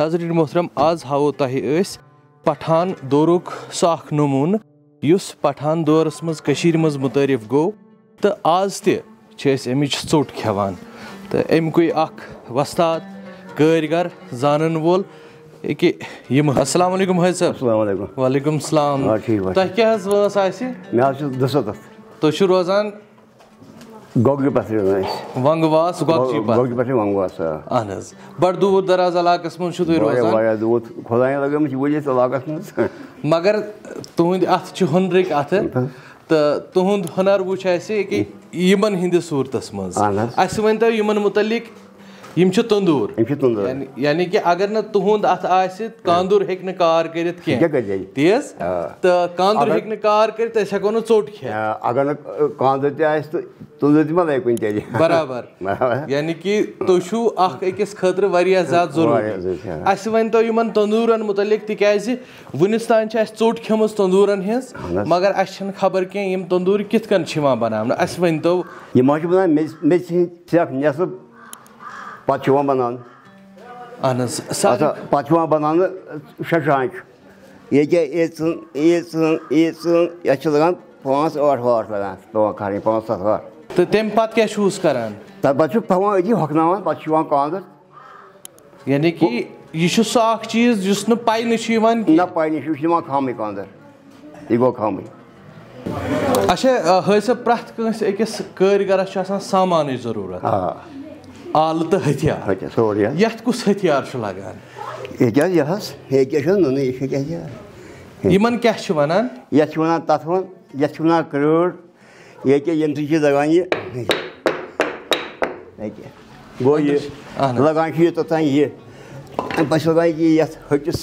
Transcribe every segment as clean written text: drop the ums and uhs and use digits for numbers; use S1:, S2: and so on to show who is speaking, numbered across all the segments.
S1: नाज़रीन मोहतरम आज हावो तोहे अस पठान दौरुक सो अख नमून युस पठान दौरस मज कशीर मज मुतारिफ गो तो आज ते अमिच चोट खेवान तो अमुकुई अख वस्ताद कारीगर जानन वोल कि अस्सलाम वालेकुम हाजी साहब।
S2: अस्सलाम वालेकुम।
S1: वालेकुम सलाम। तोह क्या वस आसि?
S2: मे आज 200
S1: तुह रोजान
S2: गोगी पे
S1: वंगवास गोगी
S2: पे वंगवास
S1: अहन बड़ दूर दराज इलाकस मज रोजान
S2: दूर खुदाई लगम वलिस इलाकस मज
S1: मगर तुहद अत हुनरिक अत तो तुहद हुनर वुच कि यमन हिंद सूरतस मज वन तो यमन मुतलिक यम तंदूर यानी कि अगर न तुहद अत कांदूर हेक न कार करित तेज तो कांदूर हेक न कार करित हेको न चोट खे
S2: अगर न कांदूर तो तंदूर ती मे कुन
S1: बराबर यानी कि तुह अकिस खतर वारिया ज्यादा जरूरी वन तो यमन तंदूरन मुतलिक तिकाज वनिस तान चोट खेमस तंदूरन हिज मगर अस खबर कह यम तंदूर कित कन बनान वन तो
S2: नेसब पे बनान पे बनान शांच ये लगान 5-8 वाट लगान पे 5-7 वाट
S1: तो तम पत क्या करान
S2: पे पे हकनान पे कांदर
S1: यानी कि यह सह चीज जुस न पाई ना
S2: पाई ना खाम कांदर यह गो खाम
S1: अच्छा हसा प्रत अकिस कारीगरस सामान जरूरत आल तो हथियार यथ कुस हथियार लगान यमन क्या वनान
S2: यथ वन तथ वन यथ वन क्रोड़ ये यम लगान ये गो ये लगान ये तोतान ये पे लगान ये यथ हटिस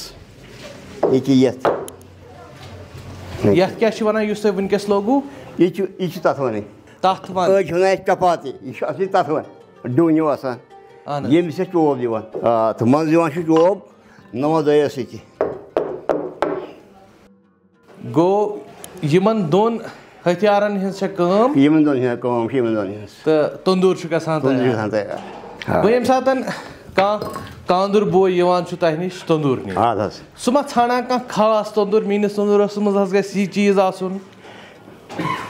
S2: ये
S1: यथ क्या वनान युस तुह वनकस लोगू
S2: यह तथ वन
S1: तथ वन
S2: चपाती यह तथ वन डून ये चोब दिवान तो मज चोब 9 दया सती
S1: गो यमन दोन हथियारन हिंस
S2: यमन दोन कम यमन दोन
S1: तो तंदूर गसान तैयार बह यम सात कांदुर बोय तह नश तंदूर नी सह मा ाना कह खास तंदूर मीनिस तंदूरस मज गह चीज आसन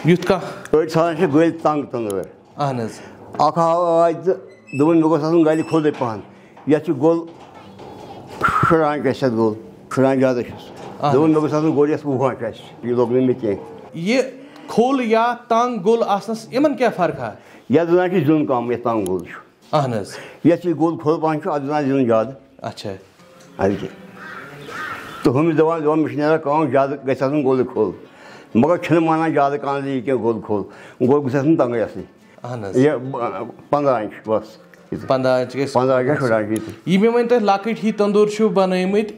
S1: युथ कह
S2: गल तंग तंदूर
S1: अहन
S2: अख आज दोपन मे गोस गल खोद पहन ये गोल शुरान गोल शुरान ज्यादा दोपन मे गोस गोल वुहान यह लोग मे कह
S1: ये खोल या तंग गोल आसनस यमन क्या फर्क है
S2: यह दान जुन कम ये तंग गोल
S1: अहन
S2: ये गोल खोल पहन अत दान जुन ज्यादा
S1: अच्छा
S2: अद तो हम दपान मे नेरान ज्यादा गल गोल खोल मगर माना ज्यादा कान यह गोल खोल गोल गस तंग आसनी ये 15 इंच बस
S1: 15 इंच ये वन तुम लकट ही तंदूर बनमत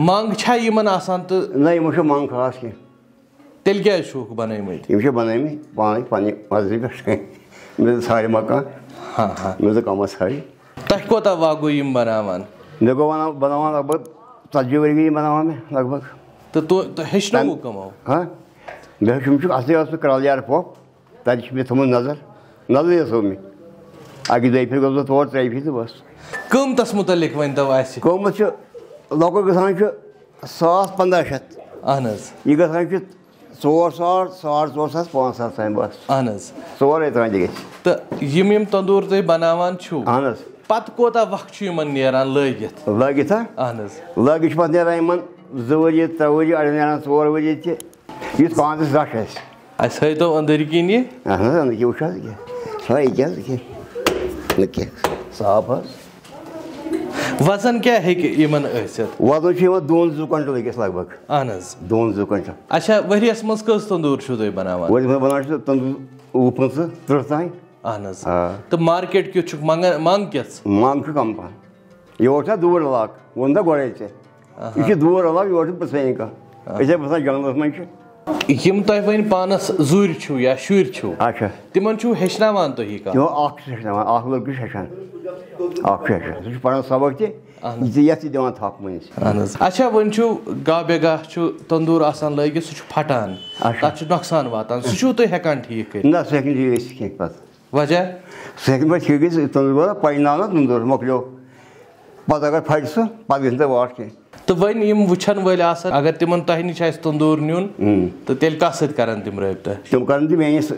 S1: मंग यमन आसान तो
S2: ना यम मंग खास कह
S1: तेल क्या बनमत
S2: यम बनमत पान पे मर्जी पे मे सारे मकान
S1: हाँ हाँ
S2: मे कम सारे
S1: तह कोता वह गो यम बनावान
S2: मे गो बनावान लगभग 40 वरी बनावान मे लगभग
S1: तो हेचनो कमो
S2: हाँ मे असली करालियार पोप तब मे थोमुत नजर सो मे अगर 2 फिर गो तौर 3 फिर तो बस
S1: कमतस मुतलिक वन तो
S2: कमत लकड़ गसान 1,500
S1: अहन
S2: यह गसान 4,000 4,500 तान बस
S1: अहन
S2: 4 तान
S1: तो यम तंदूर तुम बनावान
S2: अहन
S1: पत कोता वक्त यमन नेरान लगित
S2: लगित
S1: अहन
S2: लगित पे नेरान 2 वरी 3 वरी अड़ नेरान 4 वरी युथ पानस रश
S1: तो अंदर किन ये
S2: अहन वो क्या साफ
S1: वजन क्या है यमन
S2: वजन 2 क्विंटल अकिस लगभग
S1: अहन
S2: 2 क्विंटल
S1: अच्छा वरियस मज कस तंदूर तुम बनावान
S2: वरियस मे बनान तंदूर 25-30 तान
S1: अहन तो मार्केट क्युत मंग
S2: मंग कम पहन योर दूर इलाक वो गोड़े यह दूर इलाक योर पसंद कह बसान जंगलस मज
S1: यम तुम वन पानस जुर या शुर
S2: अच्छा
S1: तिमन हेचनावान तुह
S2: कह लड़क हेचान पान सबक तह दिवान थप मस
S1: अच्छा वन गा बेगा तंदूर आसान लगित सह फटान तथ नुकसान वातान सह तुम हेकान ठीक कर
S2: ना सह ठीक पे
S1: वजह
S2: सह ठीक तंदूर पे ना तंदूर मकलो पत्त अगर फट सह पत्त गई वाट कह
S1: तो वन यम वुछन वल आसन अगर तिमन तह निश आसि तंदूर न्यून तो तेल कत सत करन तिम रबिता
S2: तिम करन मेस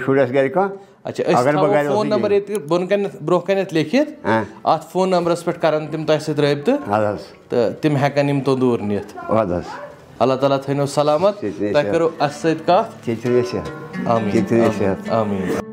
S2: शुरस गर कह
S1: अच्छा फोन नंबर ये बोन कन ब्रोह कन लिखित अत फोन नंबरस पे करन तिम तह सत रबिता तो तिम हेकन यम तंदूर नित अल्लाह ताला थैनो सलामत तह करो अस सत कत
S2: आमीन
S1: आमीन।